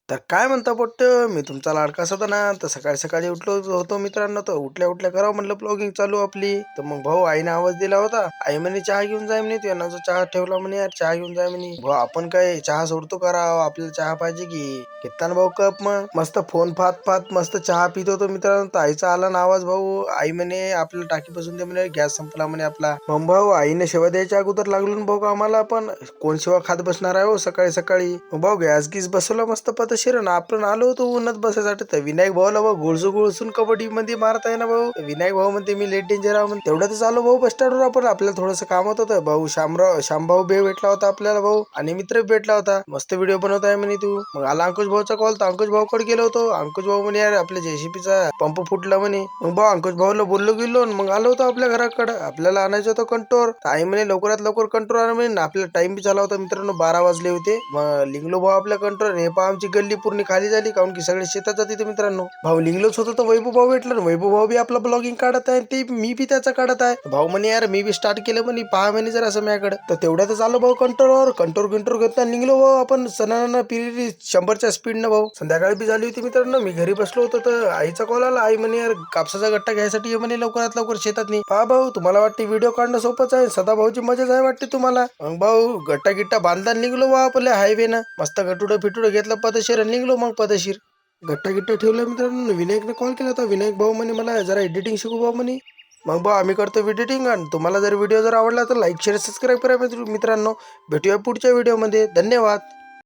तर काय म्हणता पोट्ट, मी तुमचा लाडका सदना. तर सकाळी सकाळी उठलो होतो मित्रांनो, तर उठल्या उठल्या करावं म्हणलं ब्लॉगिंग चालू आपली. तर मग भाऊ आईने आवाज दिला होता. आई म्हणे चहा घेऊन जाय म्हणे, त्यांना जो चहा ठेवला म्हणे यार चहा घेऊन जाय म्हणे. भाऊ आपण काय चहा सोडतो करावं, आपल्याला चहा पाहिजे की. घेतला ना भाऊ कप, मग मस्त फोन पाहत पाहत मस्त चहा पित होतो मित्रांनो. तर आईचा आला ना आवाज. भाऊ आई म्हणे आपल्याला टाकी पासून दे म्हणे, गॅस संपला म्हणे आपला. मग भाऊ आईने शेवा द्यायच्या अगोदर लागलो ना भाऊ आम्हाला. पण कोण शेवा खात बसणार आहे हो सकाळी सकाळी. मग भाऊ गॅस गीस बसवला मस्त पतशीर ना. आपण आलो होतो उन्हात बसायसाठी. तर विनायक भाऊला भाऊ गोळसू गोळसून कबड्डी मध्ये मारत आहे ना भाऊ. विनायक भाऊ म्हणते मी लेट डेंजर आहो म्हणते. तेवढ्यातच आलो भाऊ बस स्टँडवर. आपण आपल्याला थोडंसं काम होतं. भाऊ श्यामभाऊ बे भेटला होता आपल्याला भाऊ, आणि मित्र भेटला होता. मस्त व्हिडिओ बनवत आहे म्हणे तू. मग आला अंकुश भाऊचा कॉल, तर अंकुश भाऊकडे गेलो होतो. अंकुश भाऊ म्हणे यार आपल्या जेसीपीचा पंप फुटला म्हणे. मग भाऊ अंकुश भाऊला बोललो गेलो, मग आलो होतो आपल्या घराकडे. आपल्याला आणायचं होतं कंट्रोल. आई म्हणे लवकरात लवकर कंट्रोल आणा म्हणे. आपल्याला टाइम बी झाला होता मित्रांनो, 12 वाजले होते. मग लिंगलो भाऊ आपल्या कंट्रोल. हे पहा आमची गल्ली पूर्ण खाली झाली, काऊन की सगळे शेतात जाते मित्रांनो. भाऊ लिंगलोच होतो तर वैभव भाऊ भेटला. वैभव भाऊ बी आपला ब्लॉगिंग काढत आहे, ते मी बी त्याचा काढत आहे. भाऊ म्हणे यार मी बी स्टार्ट केलं म्हणे, पहा म्हणे जरा असं माझ्याकडे. तर तेवढ्यातच आलो भाऊ कंट्रोलवर. कंट्रोल घेतला निघलो भाऊ आपण सणाना पिरी 100च्या स्पीड न भाऊ. संध्याकाळी बी झाली होती मित्रांनो. मी घरी बसलो होतो तर आईचा कॉल आला. आई म्हणे यार कापसाचा गट्टा घ्यायसाठी ये म्हणे लवकरात लवकर शेतात नाही. पहा भाऊ तुम्हाला वाटते व्हिडिओ काढणं सोपंच आहे, सदा भाऊची मजाच आहे वाटते तुम्हाला. मग भाऊ गट्टा गिट्टा बांधला निघलो भाऊ आपल्या हायवे ना. मस्त गटुडं फिटुडं घेतलं पदशीर निघलो मग पदशीर. गट्टा गिट्टा ठेवला मित्रांनो. विनायकने कॉल केला होता. विनायक भाऊ म्हणे मला जरा एडिटिंग शिकू भाऊ म्हणे. मग भाऊ आम्ही करतो एडिटिंग. आणि तुम्हाला जर व्हिडिओ जर आवडला तर लाईक शेअर सबस्क्राईब करा मित्रांनो. भेटूया पुढच्या व्हिडिओमध्ये. धन्यवाद.